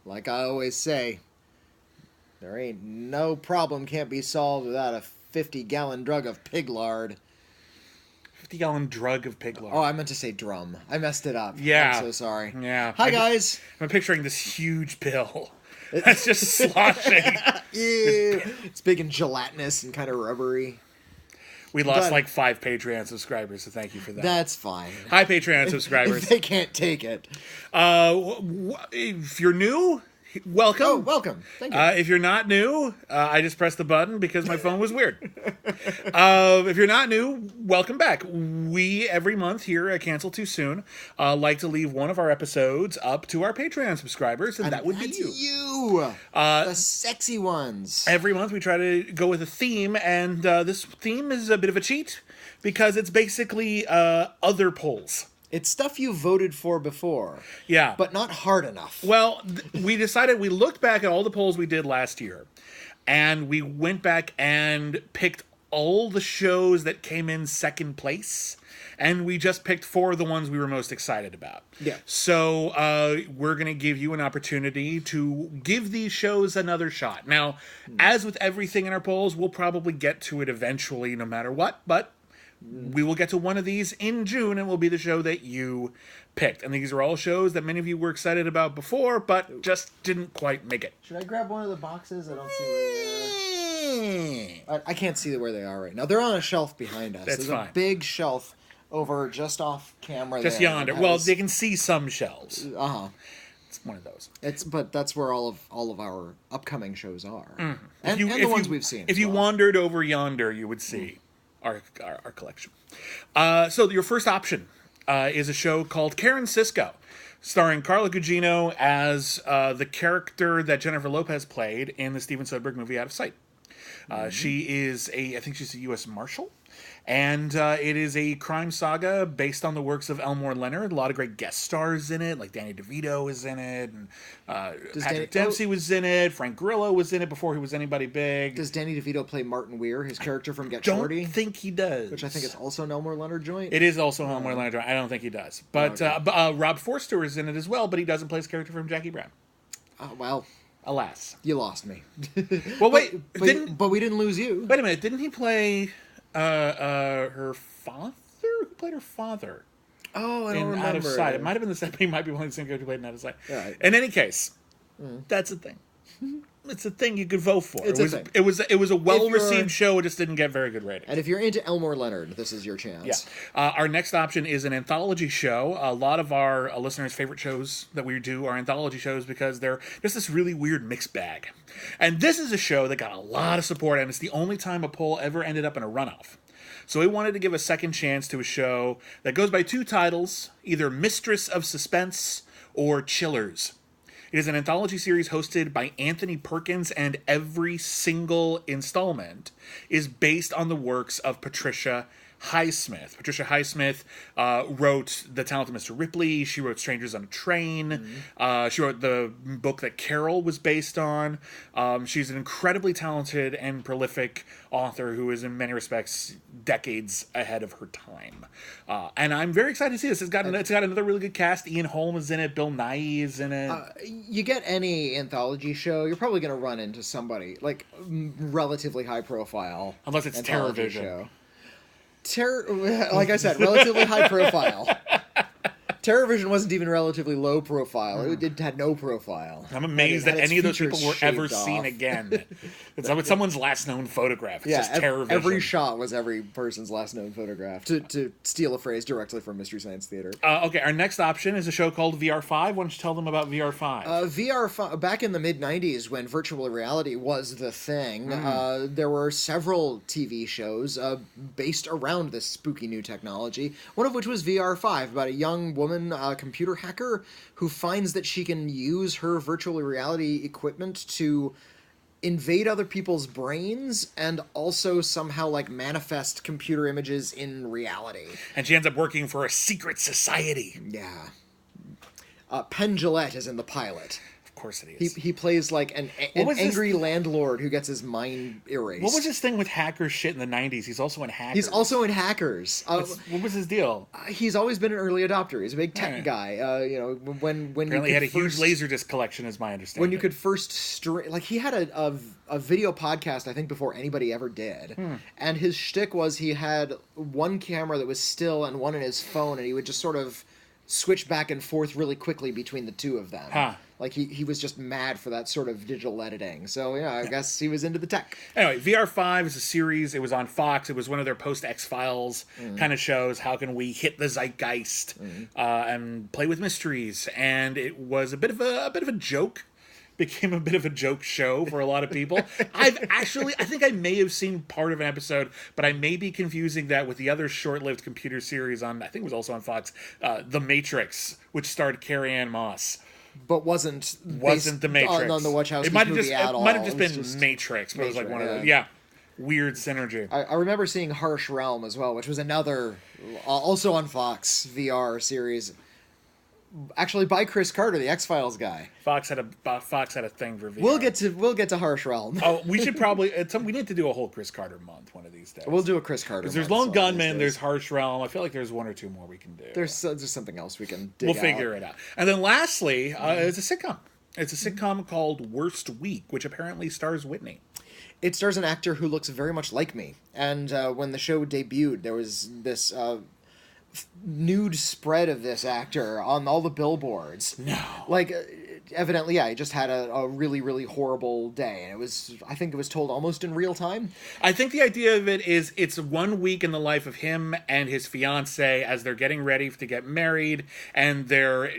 Like I always say, there ain't no problem can't be solved without a 50-gallon drug of pig lard. 50-gallon drug of pig lard. Oh, I meant to say drum. I messed it up. Yeah. I'm so sorry. Yeah. Hi, guys. I'm picturing this huge pill that's just sloshing. Ew. It's big and gelatinous and kind of rubbery. We lost But- like 5 Patreon subscribers, so thank you for that. That's fine. Hi, Patreon subscribers. If they can't take it. If you're new, welcome. Oh, welcome. Thank you. If you're not new, I just pressed the button because my phone was weird. If you're not new, welcome back. We, every month here at Cancel Too Soon, like to leave one of our episodes up to our Patreon subscribers, and that would be That's you. the sexy ones. Every month we try to go with a theme, and this theme is a bit of a cheat because it's basically other polls. It's stuff you voted for before. Yeah. But not hard enough. Well, we decided, we looked back at all the polls we did last year, and we went back and picked all the shows that came in second place, and we just picked 4 of the ones we were most excited about. Yeah. So we're going to give you an opportunity to give these shows another shot. Now, as with everything in our polls, we'll probably get to it eventually no matter what, but we will get to one of these in June, and will be the show that you picked. And these are all shows that many of you were excited about before, but just didn't quite make it. Should I grab one of the boxes? I don't see where they are. I can't see where they are right now. They're on a shelf behind us. That's There's fine. a big shelf over just off camera. Just there. yonder. That Well, is- they can see some shelves. It's one of those. But that's where all of our upcoming shows are, and If you- the if ones you- we've seen. If as you well. wandered over yonder, you would see our collection. So your first option is a show called Karen Sisco, starring Carla Gugino as the character that Jennifer Lopez played in the Steven Soderbergh movie Out of Sight. She is I think she's a U.S. Marshal. And it is a crime saga based on the works of Elmore Leonard. A lot of great guest stars in it, like Danny DeVito is in it, and Patrick Dempsey was in it. Frank Grillo was in it before he was anybody big. Does Danny DeVito play Martin Weir, his character from Get Don't Shorty? think he does. Which I think is also an Elmore Leonard joint. It is also Elmore Leonard. I don't think he does. But Rob Forster is in it as well, but he doesn't play his character from Jackie Brown. Well, Alas. you lost me. Well, wait. But we didn't lose you. Wait a minute. Didn't he play her father? Who played her father? Oh, I don't In remember. Out of Sight. It might have been the same. He might be one of the same character who played in Out of Sight. Right. In any case, that's a thing. It's a thing you could vote for. It's it a was thing. It was a well received you're- show. It just didn't get very good ratings. And if you're into Elmore Leonard, this is your chance. Yeah. Our next option is an anthology show. A lot of our listeners' favorite shows that we do are anthology shows because they're just this really weird mixed bag. And this is a show that got a lot of support, and it's the only time a poll ever ended up in a runoff. So we wanted to give a second chance to a show that goes by 2 titles, either Mistress of Suspense or Chillers. It is an anthology series hosted by Anthony Perkins, and every single installment is based on the works of Patricia Highsmith. Patricia Highsmith wrote The Talented Mr. Ripley. She wrote Strangers on a Train. She wrote the book that Carol was based on. She's an incredibly talented and prolific author who is in many respects decades ahead of her time. And I'm very excited to see this. It's got another really good cast. Ian Holm is in it. Bill Nighy is in it. You get any anthology show, you're probably going to run into somebody, like, relatively high profile. Unless it's anthology TerrorVision. show. Like I said, relatively high profile. TerrorVision wasn't even relatively low profile. It had no profile. I'm amazed It had that its any of those features people were ever shaved seen off. again. It's someone's last known photograph. It's just TerrorVision. Every shot was every person's last known photograph. To steal a phrase directly from Mystery Science Theater. Okay, our next option is a show called VR5. Why don't you tell them about VR5? VR back in the mid '90s, when virtual reality was the thing, there were several TV shows based around this spooky new technology. One of which was VR5, about a young woman, computer hacker, who finds that she can use her virtual reality equipment to invade other people's brains and also somehow like manifest computer images in reality. And she ends up working for a secret society. Yeah. Penn Jillette is in the pilot. Of course it is. He plays like an angry landlord who gets his mind erased. What was his thing with hacker shit in the 90s? He's also in Hackers. He's also in Hackers. What was his deal? He's always been an early adopter. He's a big tech guy. When apparently he had a huge Laserdisc collection, is my understanding. When you could first like he had a video podcast, I think, before anybody ever did. And his shtick was he had one camera that was still and one in his phone, and he would just sort of switch back and forth really quickly between the two of them. Like he was just mad for that sort of digital editing. So yeah, I guess he was into the tech. Anyway, VR5 is a series. It was on Fox. It was one of their post X-Files kind of shows. How can we hit the zeitgeist and play with mysteries? And it was a bit of a joke. Became a bit of a joke show for a lot of people. I think I may have seen part of an episode, but I may be confusing that with the other short-lived computer series on, I think it was also on Fox, The Matrix, which starred Carrie-Anne Moss. But wasn't The Matrix. On the Wachowski movie at all. It might have just been Matrix, but it was like one of the, weird synergy. I remember seeing Harsh Realm as well, which was another, also on Fox, VR series. Actually, by Chris Carter, the X-Files guy. Fox had a thing for VR. We'll get to Harsh Realm. We should probably we need to do a whole Chris Carter month one of these days. We'll do a Chris Carter. There's Lone Gunman, there's Harsh Realm. I feel like there's one or two more we can do. There's something else we can dig We'll figure it out. And then lastly, it's a sitcom. It's a sitcom called Worst Week, which apparently stars Whitney. It stars an actor who looks very much like me. And when the show debuted, there was this nude spread of this actor on all the billboards. No. Like, evidently, he just had a really, really horrible day. And I think it was told almost in real time. I think the idea of it is it's 1 week in the life of him and his fiancée as they're getting ready to get married, and they're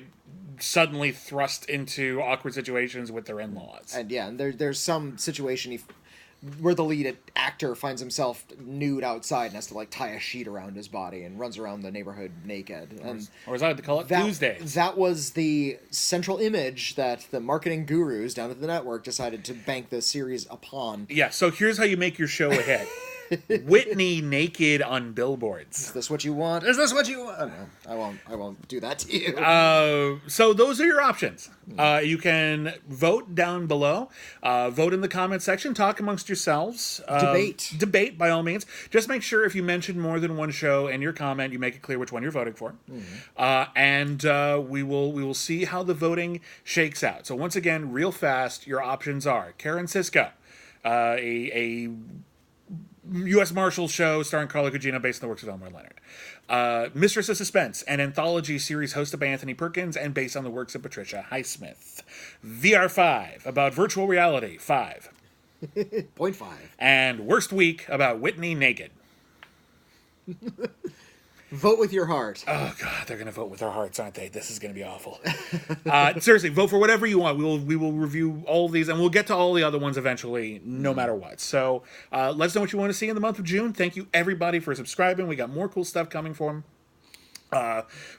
suddenly thrust into awkward situations with their in-laws. And there's some situation where the lead actor finds himself nude outside and has to like tie a sheet around his body and runs around the neighborhood naked. Or as I like to call it, Tuesdays. That was the central image that the marketing gurus down at the network decided to bank the series upon. Yeah, so here's how you make your show a hit. Whitney naked on billboards. Is this what you want? Is this what you want? No, I won't do that to you. So those are your options. You can vote down below. Vote in the comment section. Talk amongst yourselves. Debate, by all means. Just make sure if you mention more than one show in your comment, you make it clear which one you're voting for. And we will see how the voting shakes out. So once again, real fast, your options are Karen Sisko, a U.S. Marshal show starring Carla Gugino based on the works of Elmore Leonard. Mistress of Suspense, an anthology series hosted by Anthony Perkins and based on the works of Patricia Highsmith. VR5, about virtual reality, 5. 0.5. And Worst Week, about Whitney naked. Vote with your heart. Oh, God, they're going to vote with their hearts, aren't they? This is going to be awful. Seriously, vote for whatever you want. We will review all of these, and we'll get to all the other ones eventually, no matter what. So let us know what you want to see in the month of June. Thank you, everybody, for subscribing. We got more cool stuff coming for them.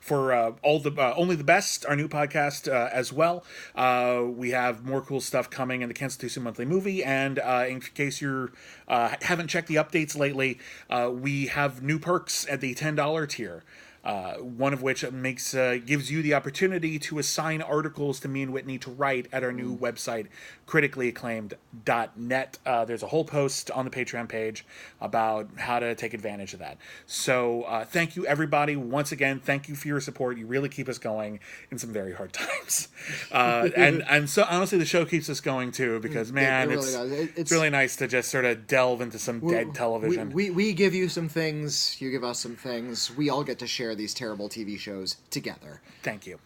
Only the Best, our new podcast as well. We have more cool stuff coming in the Cancel Too Soon Monthly Movie, and in case you haven't checked the updates lately, we have new perks at the $10 tier. One of which gives you the opportunity to assign articles to me and Whitney to write at our new website, criticallyacclaimed.net. There's a whole post on the Patreon page about how to take advantage of that. So thank you, everybody. Once again, thank you for your support. You really keep us going in some very hard times. And so honestly, the show keeps us going too, because man, it's really nice to just sort of delve into some dead television. We give you some things, you give us some things. We all get to share these terrible TV shows together. Thank you.